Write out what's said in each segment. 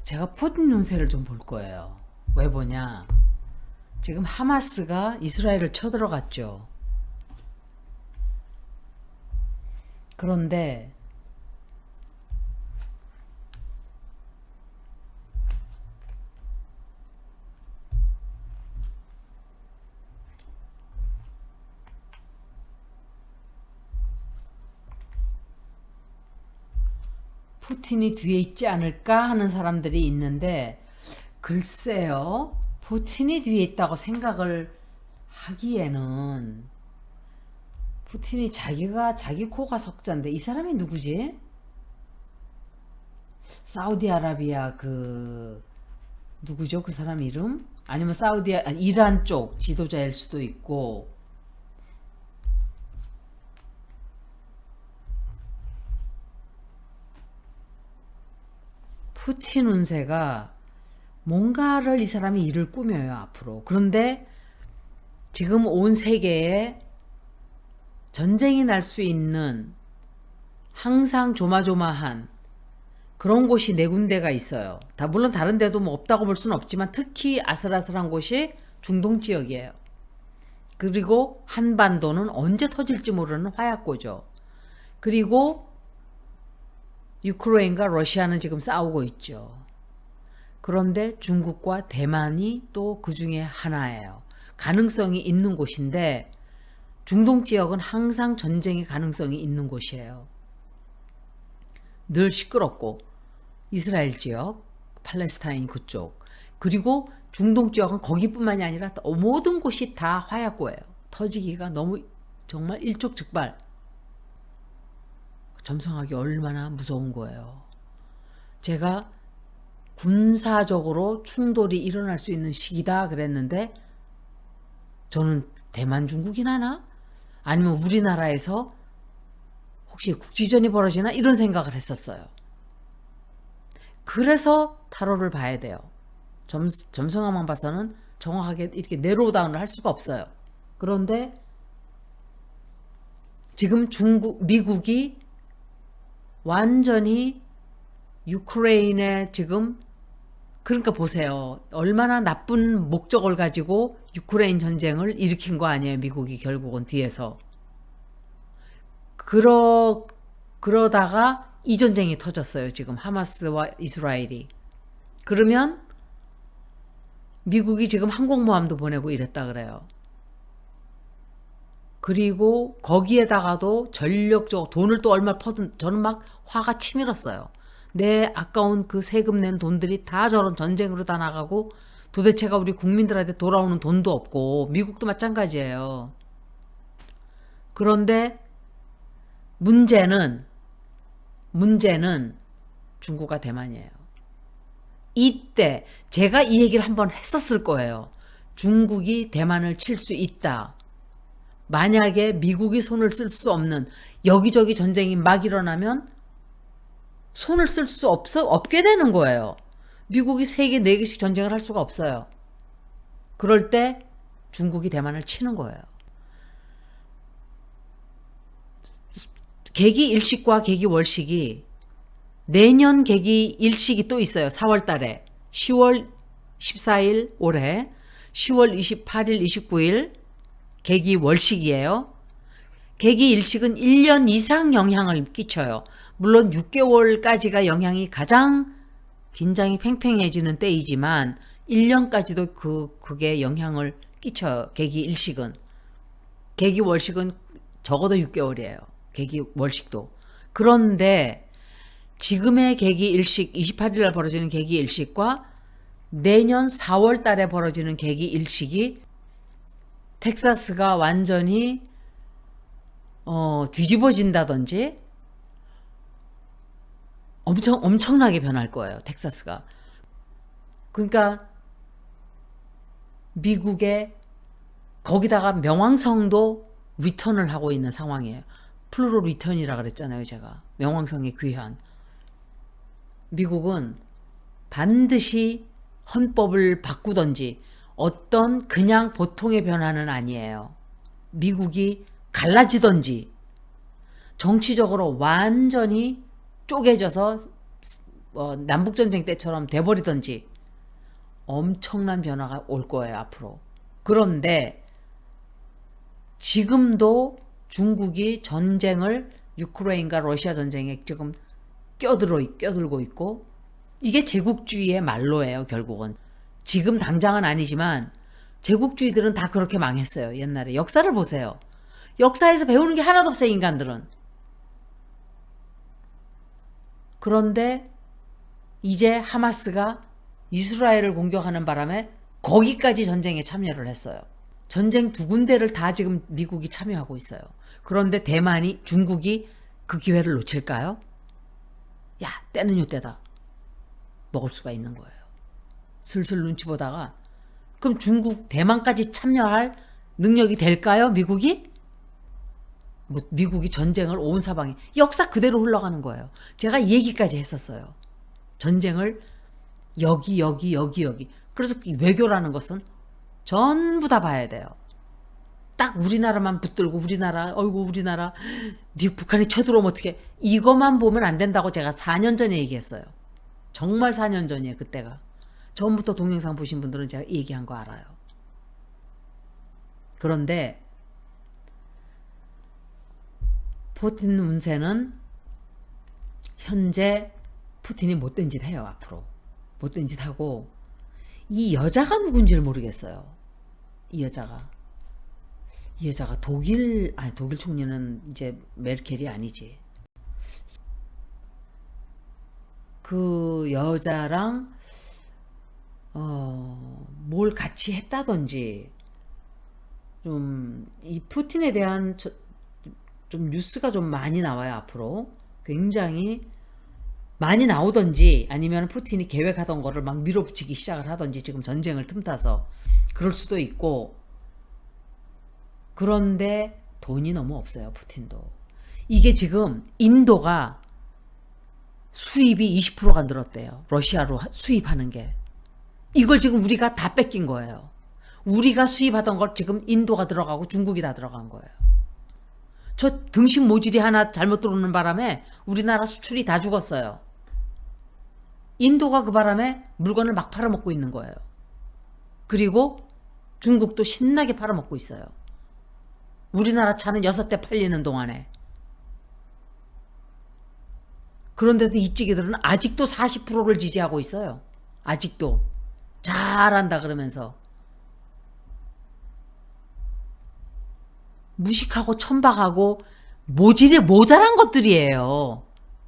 제가 푸틴 운세를 좀 볼 거예요. 왜 보냐? 지금 하마스가 이스라엘을 쳐들어갔죠. 그런데 푸틴이 뒤에 있지 않을까 하는 사람들이 있는데, 글쎄요. 푸틴이 뒤에 있다고 생각을 하기에는, 푸틴이 자기 코가 석자인데 이 사람이 누구지? 사우디아라비아 누구죠? 그 사람 이름? 아니면 이란 쪽 지도자일 수도 있고. 푸틴 운세가 뭔가를 이 사람이 일을 꾸며요, 앞으로. 그런데 지금 온 세계에 전쟁이 날 수 있는 항상 조마조마한 그런 곳이 네 군데가 있어요. 물론 다른 데도 뭐 없다고 볼 수는 없지만 특히 아슬아슬한 곳이 중동 지역이에요. 그리고 한반도는 언제 터질지 모르는 화약고죠. 그리고 유크레인과 러시아는 지금 싸우고 있죠. 그런데 중국과 대만이 또 그 중에 하나예요. 가능성이 있는 곳인데, 중동 지역은 항상 전쟁의 가능성이 있는 곳이에요. 늘 시끄럽고, 이스라엘 지역, 팔레스타인 그쪽, 그리고 중동 지역은 거기뿐만이 아니라 모든 곳이 다 화약고예요. 터지기가 너무 정말 일촉즉발. 점성하기 얼마나 무서운 거예요. 제가 군사적으로 충돌이 일어날 수 있는 시기다 그랬는데, 저는 대만 중국이 나나? 아니면 우리나라에서 혹시 국지전이 벌어지나? 이런 생각을 했었어요. 그래서 타로를 봐야 돼요. 점성학만 봐서는 정확하게 이렇게 네로다운을 할 수가 없어요. 그런데 지금 미국이 완전히 유크레인에 지금, 그러니까 보세요. 얼마나 나쁜 목적을 가지고 유크레인 전쟁을 일으킨 거 아니에요, 미국이 결국은 뒤에서. 그러다가 이 전쟁이 터졌어요, 지금 하마스와 이스라엘이. 그러면 미국이 지금 항공모함도 보내고 이랬다 그래요. 그리고 거기에다가도 전력적 돈을 또 얼마 퍼든, 저는 막 화가 치밀었어요. 내 아까운 그 세금 낸 돈들이 다 저런 전쟁으로 다 나가고 도대체가 우리 국민들한테 돌아오는 돈도 없고, 미국도 마찬가지예요. 그런데 문제는 중국과 대만이에요. 이때 제가 이 얘기를 한번 했었을 거예요. 중국이 대만을 칠 수 있다. 만약에 미국이 손을 쓸 수 없는, 여기저기 전쟁이 막 일어나면 손을 쓸 수 없게 되는 거예요. 미국이 3개, 4개씩 전쟁을 할 수가 없어요. 그럴 때 중국이 대만을 치는 거예요. 계기 일식과 계기 월식이, 내년 계기 일식이 또 있어요. 4월 달에. 10월 14일 올해, 10월 28일, 29일 계기 월식이에요. 계기 일식은 1년 이상 영향을 끼쳐요. 물론 6개월까지가 영향이 가장 긴장이 팽팽해지는 때이지만 1년까지도 그게 영향을 끼쳐요. 계기 일식은. 계기 월식은 적어도 6개월이에요. 계기 월식도. 그런데 지금의 계기 일식, 28일날 벌어지는 계기 일식과 내년 4월 달에 벌어지는 계기 일식이, 텍사스가 완전히 뒤집어진다든지 엄청나게 변할 거예요, 텍사스가. 그러니까 미국의, 거기다가 명왕성도 리턴을 하고 있는 상황이에요. 플루로 리턴이라 그랬잖아요, 제가. 명왕성의 귀환. 미국은 반드시 헌법을 바꾸던지 어떤 그냥 보통의 변화는 아니에요. 미국이 갈라지던지 정치적으로 완전히 쪼개져서 남북전쟁 때처럼 돼버리든지 엄청난 변화가 올 거예요, 앞으로. 그런데 지금도 중국이 전쟁을 유크레인과 러시아 전쟁에 지금 껴들고 있고, 이게 제국주의의 말로예요, 결국은. 지금 당장은 아니지만 제국주의들은 다 그렇게 망했어요, 옛날에. 역사를 보세요. 역사에서 배우는 게 하나도 없어요, 인간들은. 그런데 이제 하마스가 이스라엘을 공격하는 바람에 거기까지 전쟁에 참여를 했어요. 전쟁 두 군데를 다 지금 미국이 참여하고 있어요. 그런데 중국이 그 기회를 놓칠까요? 야, 때는 요때다. 먹을 수가 있는 거예요. 슬슬 눈치 보다가, 그럼 대만까지 참여할 능력이 될까요, 미국이? 미국이 전쟁을 온 사방에 역사 그대로 흘러가는 거예요. 제가 이 얘기까지 했었어요. 전쟁을 여기. 그래서 외교라는 것은 전부 다 봐야 돼요. 딱 우리나라만 붙들고 우리나라 북한이 쳐들어오면 어떻게, 이것만 보면 안 된다고 제가 4년 전에 얘기했어요. 정말 4년 전이에요, 그때가. 처음부터 동영상 보신 분들은 제가 얘기한 거 알아요. 그런데 푸틴 운세는 현재 푸틴이 못된 짓 해요, 앞으로. 못된 짓 하고, 이 여자가 누군지를 모르겠어요. 이 여자가 독일 총리는 이제 메르켈이 아니지. 그 여자랑 뭘 같이 했다든지, 좀 이 푸틴에 대한 좀 뉴스가 좀 많이 나와요, 앞으로. 굉장히 많이 나오던지, 아니면 푸틴이 계획하던 거를 막 밀어붙이기 시작을 하던지, 지금 전쟁을 틈타서 그럴 수도 있고. 그런데 돈이 너무 없어요, 푸틴도. 이게 지금 인도가 수입이 20%가 늘었대요, 러시아로 수입하는 게. 이걸 지금 우리가 다 뺏긴 거예요. 우리가 수입하던 걸 지금 인도가 들어가고 중국이 다 들어간 거예요. 저 등식 모질이 하나 잘못 들어오는 바람에 우리나라 수출이 다 죽었어요. 인도가 그 바람에 물건을 막 팔아먹고 있는 거예요. 그리고 중국도 신나게 팔아먹고 있어요. 우리나라 차는 6대 팔리는 동안에. 그런데도 이 찌개들은 아직도 40%를 지지하고 있어요. 아직도. 잘한다 그러면서. 무식하고 천박하고 모자란 것들이에요.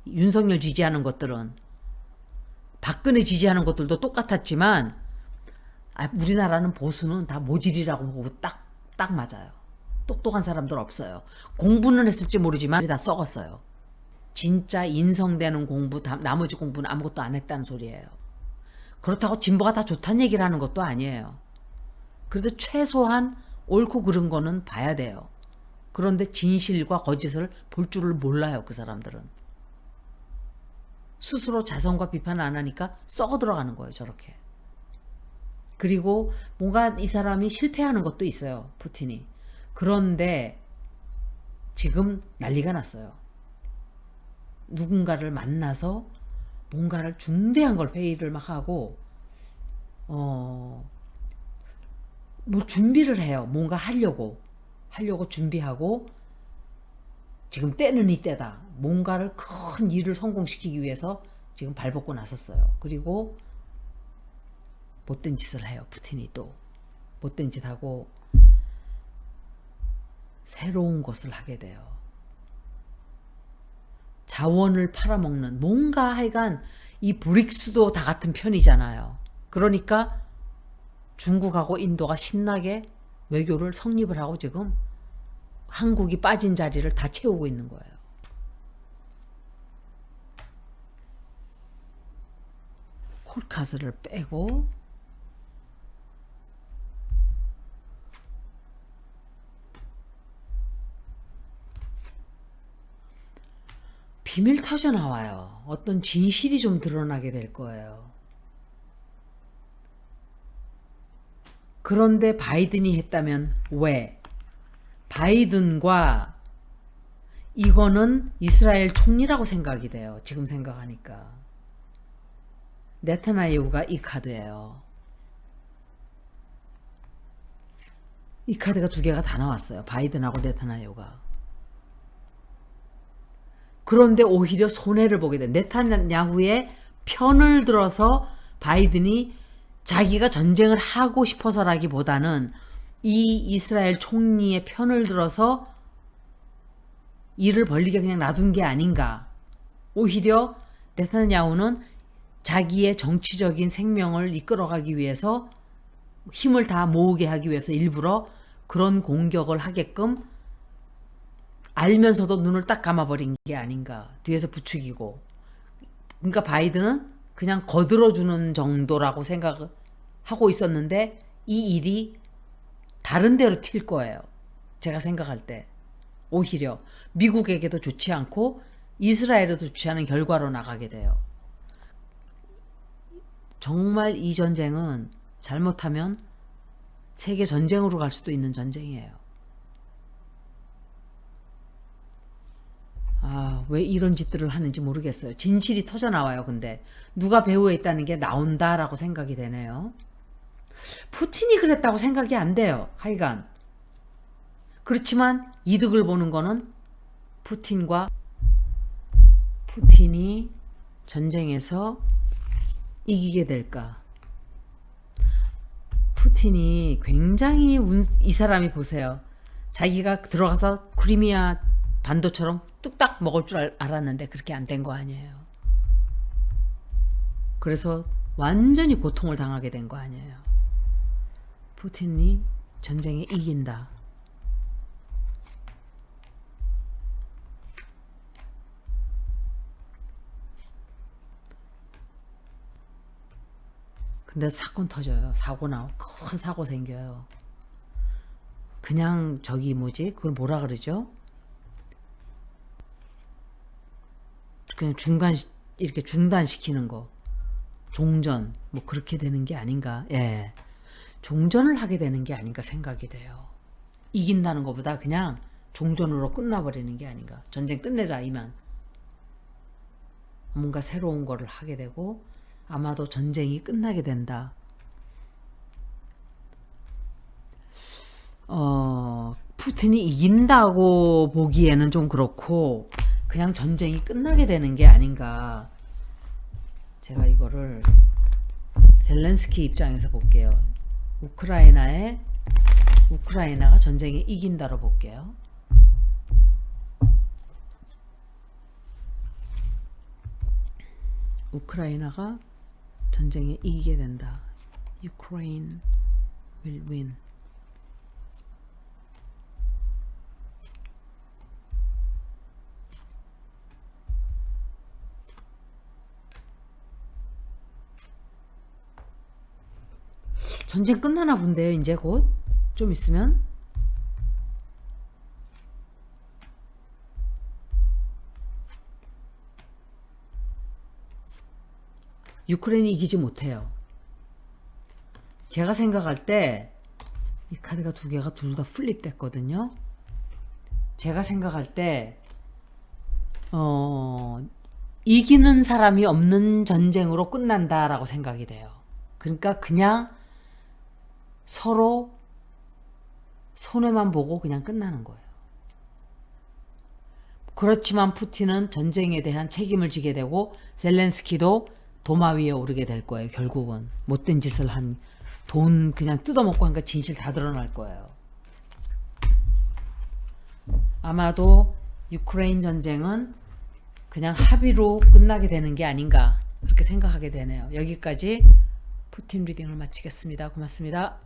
윤석열 지지하는 것들은. 박근혜 지지하는 것들도 똑같았지만, 우리나라는 보수는 다 모질이라고 보고 딱 맞아요. 똑똑한 사람들 없어요. 공부는 했을지 모르지만 다 썩었어요. 진짜 인성되는 공부, 나머지 공부는 아무것도 안 했다는 소리예요. 그렇다고 진보가 다 좋다는 얘기를 하는 것도 아니에요. 그래도 최소한 옳고 그른 거는 봐야 돼요. 그런데 진실과 거짓을 볼 줄을 몰라요, 그 사람들은. 스스로 자성과 비판을 안 하니까 썩어 들어가는 거예요, 저렇게. 그리고 뭔가 이 사람이 실패하는 것도 있어요, 푸틴이. 그런데 지금 난리가 났어요. 누군가를 만나서 뭔가를 중대한 걸 회의를 막 하고, 뭐 준비를 해요. 뭔가 하려고 준비하고, 지금 때는 이때다. 뭔가를 큰 일을 성공시키기 위해서 지금 발벗고 나섰어요. 그리고 못된 짓을 해요, 푸틴이 또. 못된 짓 하고 새로운 것을 하게 돼요. 자원을 팔아먹는, 뭔가 하여간 이 브릭스도 다 같은 편이잖아요. 그러니까 중국하고 인도가 신나게 외교를 성립을 하고 지금 한국이 빠진 자리를 다 채우고 있는 거예요. 콜카스를 빼고, 비밀 터져 나와요. 어떤 진실이 좀 드러나게 될 거예요. 그런데 바이든이 했다면 왜? 바이든과 이거는 이스라엘 총리라고 생각이 돼요, 지금 생각하니까. 네타냐후가 이 카드예요. 이 카드가 두 개가 다 나왔어요. 바이든하고 네타냐후가. 그런데 오히려 손해를 보게 돼. 네타냐후의 편을 들어서 바이든이 자기가 전쟁을 하고 싶어서라기보다는 이 이스라엘 총리의 편을 들어서 일을 벌리게 그냥 놔둔 게 아닌가. 오히려 네타냐후는 자기의 정치적인 생명을 이끌어가기 위해서 힘을 다 모으게 하기 위해서 일부러 그런 공격을 하게끔 알면서도 눈을 딱 감아버린 게 아닌가. 뒤에서 부추기고. 그러니까 바이든은 그냥 거들어주는 정도라고 생각하고 있었는데 이 일이 다른 데로 튈 거예요. 제가 생각할 때. 오히려 미국에게도 좋지 않고 이스라엘에도 좋지 않은 결과로 나가게 돼요. 정말 이 전쟁은 잘못하면 세계 전쟁으로 갈 수도 있는 전쟁이에요. 왜 이런 짓들을 하는지 모르겠어요. 진실이 터져 나와요. 근데 누가 배후에 있다는 게 나온다라고 생각이 되네요. 푸틴이 그랬다고 생각이 안 돼요. 하여간. 그렇지만 이득을 보는 거는 푸틴이 전쟁에서 이기게 될까. 푸틴이 굉장히 이 사람이 보세요. 자기가 들어가서 크리미아 반도처럼 뚝딱 먹을 줄 알았는데 그렇게 안 된 거 아니에요. 그래서 완전히 고통을 당하게 된 거 아니에요. 푸틴이 전쟁에 이긴다. 근데 사건 터져요. 큰 사고 생겨요. 그냥 저기 뭐지? 그걸 뭐라 그러죠? 그냥 이렇게 중단시키는 거. 종전. 뭐 그렇게 되는 게 아닌가. 예. 종전을 하게 되는 게 아닌가 생각이 돼요. 이긴다는 것보다 그냥 종전으로 끝나버리는 게 아닌가. 전쟁 끝내자 이만. 뭔가 새로운 거를 하게 되고 아마도 전쟁이 끝나게 된다. 푸틴이 이긴다고 보기에는 좀 그렇고 그냥 전쟁이 끝나게 되는 게 아닌가. 제가 이거를 젤렌스키 입장에서 볼게요. 우크라이나가 전쟁에 이긴다로 볼게요. 우크라이나가 전쟁에 이기게 된다. Ukraine will win. 전쟁 끝나나 본데요. 이제 곧 좀 있으면. 유크레인이 이기지 못해요. 제가 생각할 때 이 카드가 두 개가 둘 다 플립 됐거든요. 제가 생각할 때 이기는 사람이 없는 전쟁으로 끝난다라고 생각이 돼요. 그러니까 그냥 서로 손해만 보고 그냥 끝나는 거예요. 그렇지만 푸틴은 전쟁에 대한 책임을 지게 되고 젤렌스키도 도마 위에 오르게 될 거예요. 결국은 못된 짓을 한 돈 그냥 뜯어먹고 하니까 진실 다 드러날 거예요. 아마도 유크레인 전쟁은 그냥 합의로 끝나게 되는 게 아닌가 그렇게 생각하게 되네요. 여기까지 푸틴 리딩을 마치겠습니다. 고맙습니다.